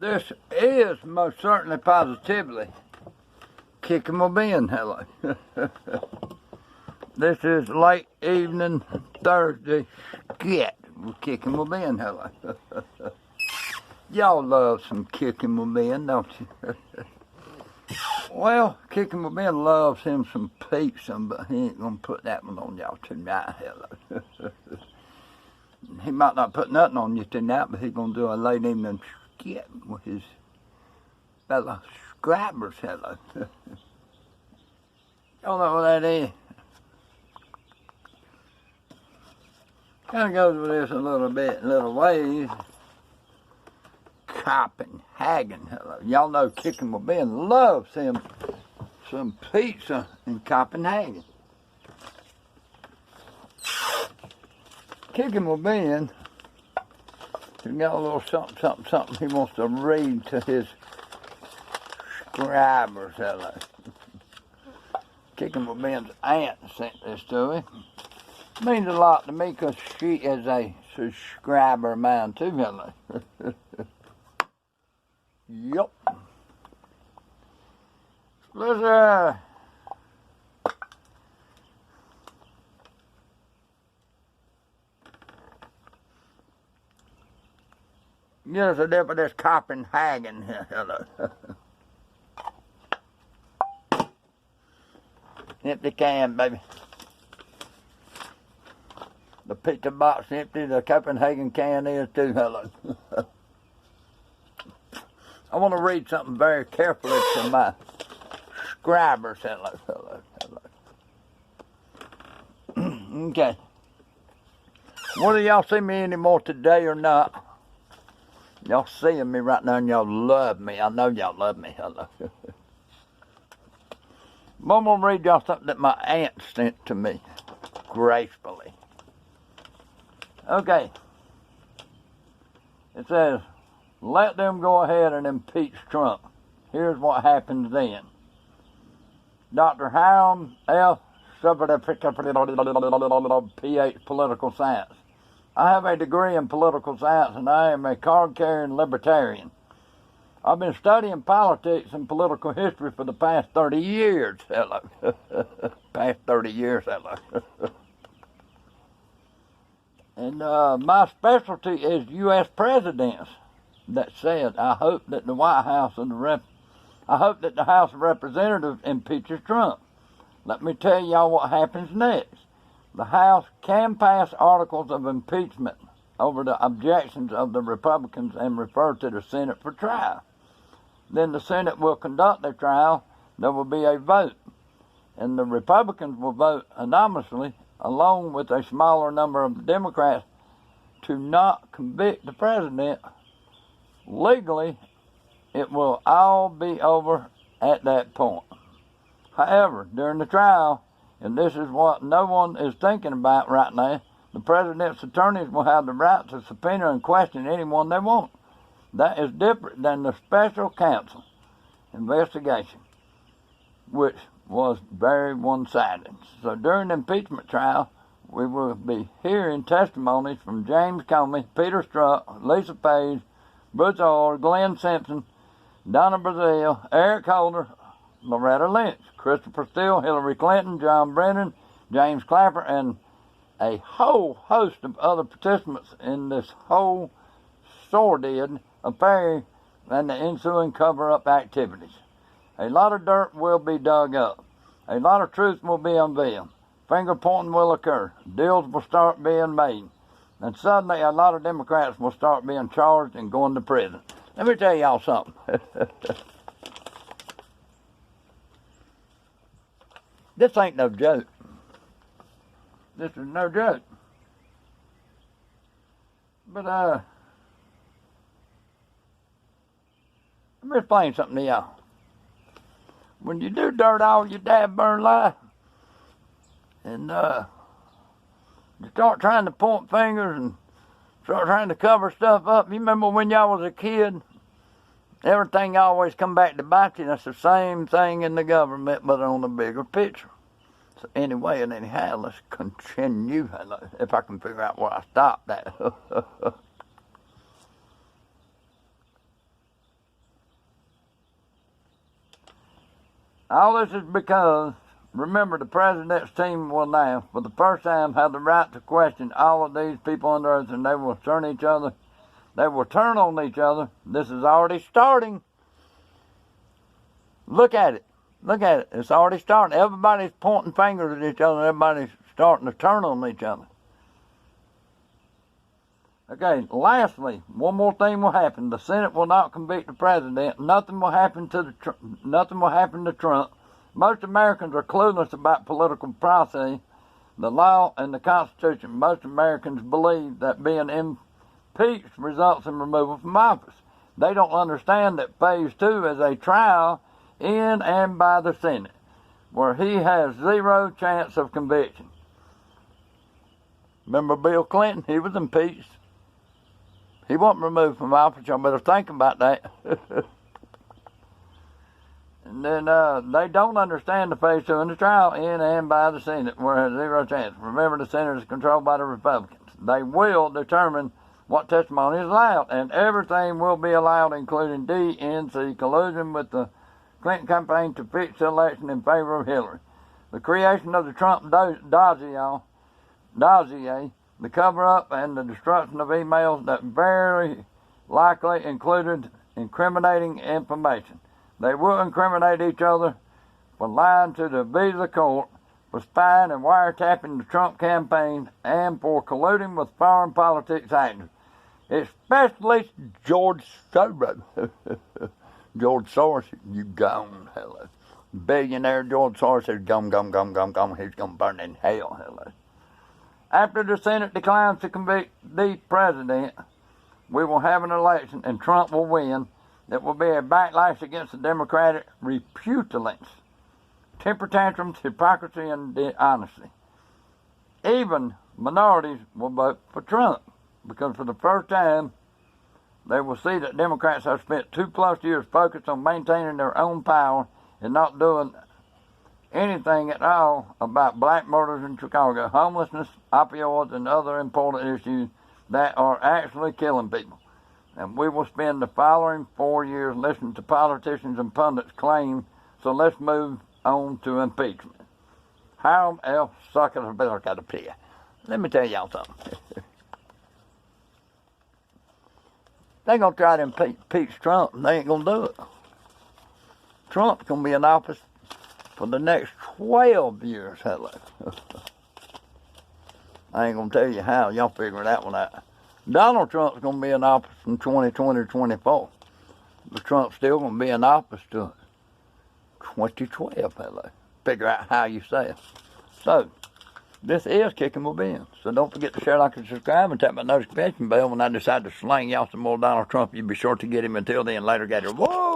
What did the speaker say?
This is most certainly positively Kicking Ben. Hello. This is late evening Thursday skit with Kicking Ben. Hello. Y'all love some Kicking Ben, don't you? Well, Kicking Ben loves him some pizza, but he ain't gonna put that one on y'all tonight. Hello. He might not put nothing on you tonight, but he's gonna do a late evening skit with his fellow subscribers. Hello. Y'all know what that is? Kind of goes with this a little ways. Copenhagen. Hello. Y'all know Kicking Ben loves him some pizza in Copenhagen. Kicking Ben, he got a little something he wants to read to his subscribers. Hello. Kicking Ben's aunt sent this to him. Means a lot to me because she is a subscriber of mine too. Hello. Yup. Let's get us a dip of this Copenhagen here. Hello. Empty can, baby. The pizza box empty, the Copenhagen can is too. Hello. I want to read something very carefully to my subscribers. Hello, hello. Okay. Whether y'all see me anymore today or not, y'all seeing me right now and y'all love me. I know y'all love me. Hello. I'm going to read y'all something that my aunt sent to me gracefully. Okay. It says, let them go ahead and impeach Trump. Here's what happens then. Dr. Hiram F. PH Political Science. I have a degree in political science and I am a card-carrying libertarian. I've been studying politics and political history for the past 30 years. Hello. Past 30 years, hello. And my specialty is U.S. presidents. That said, I hope that the White House and I hope that the House of Representatives impeaches Trump. Let me tell y'all what happens next. The House can pass articles of impeachment over the objections of the Republicans and refer to the Senate for trial. Then the Senate will conduct their trial. There will be a vote, and the Republicans will vote anonymously, along with a smaller number of Democrats, to not convict the president. Legally, it will all be over at that point. However, during the trial, and this is what no one is thinking about right now, the president's attorneys will have the right to subpoena and question anyone they want. That is different than the special counsel investigation, which was very one-sided. So during the impeachment trial, we will be hearing testimonies from James Comey, Peter Strzok, Lisa Page, Butch Oil, Glenn Simpson, Donna Brazile, Eric Holder, Loretta Lynch, Christopher Steele, Hillary Clinton, John Brennan, James Clapper, and a whole host of other participants in this whole sordid affair and the ensuing cover-up activities. A lot of dirt will be dug up. A lot of truth will be unveiled. Finger-pointing will occur. Deals will start being made. And suddenly a lot of Democrats will start being charged and going to prison. Let me tell y'all something. This ain't no joke. This is no joke. But, let me explain something to y'all. When you do dirt all your dad burn life, and you start trying to point fingers and start trying to cover stuff up. You remember when y'all was a kid, everything always come back to bite you. That's the same thing in the government, but on a bigger picture. So anyway and anyhow, let's continue. If I can figure out where I stopped at. All this is because, remember, the president's team will now, for the first time, have the right to question all of these people on earth, and they will turn on each other. This is already starting. Look at it. Look at it. It's already starting. Everybody's pointing fingers at each other, and everybody's starting to turn on each other. Okay, lastly, one more thing will happen. The Senate will not convict the president. Nothing will happen to Trump. Most Americans are clueless about political process, the law, and the Constitution. Most Americans believe that being impeached results in removal from office. They don't understand that phase 2 is a trial in and by the Senate, where he has zero chance of conviction. Remember Bill Clinton? He was impeached. He wasn't removed from office. Y'all better think about that. And then they don't understand the phase 2 in the trial in and by the Senate, where it has zero chance. Remember, the Senate is controlled by the Republicans. They will determine what testimony is allowed, and everything will be allowed, including DNC collusion with the Clinton campaign to fix the election in favor of Hillary. The creation of the Trump dossier, the cover-up, and the destruction of emails that very likely included incriminating information. They will incriminate each other for lying to the visa court, for spying and wiretapping the Trump campaign, and for colluding with foreign politics actors, especially George Soros. George Soros, you gone, hello. Billionaire George Soros is gone. He's going to burn in hell, hello. After the Senate declines to convict the president, we will have an election and Trump will win. That will be a backlash against the Democratic reputulence, temper tantrums, hypocrisy, and dishonesty. Even minorities will vote for Trump because for the first time they will see that Democrats have spent 2+ years focused on maintaining their own power and not doing anything at all about black murders in Chicago, homelessness, opioids, and other important issues that are actually killing people. And we will spend the following 4 years listening to politicians and pundits claim, so let's move on to impeachment. How else suckers are better got to pay? Let me tell y'all something. They're going to try to impeach Trump, and they ain't going to do it. Trump's going to be in office for the next 12 years, hello. I ain't going to tell you how. Y'all figure that one out. Donald Trump's going to be in office from 2020 to 24. But Trump's still going to be in office till 2012, hello. Figure out how you say it. So, this is Kicking with Ben. So don't forget to share, like, and subscribe, and tap my notification bell when I decide to sling y'all some more Donald Trump. You be sure to get him. Until then, later, gator. Whoa!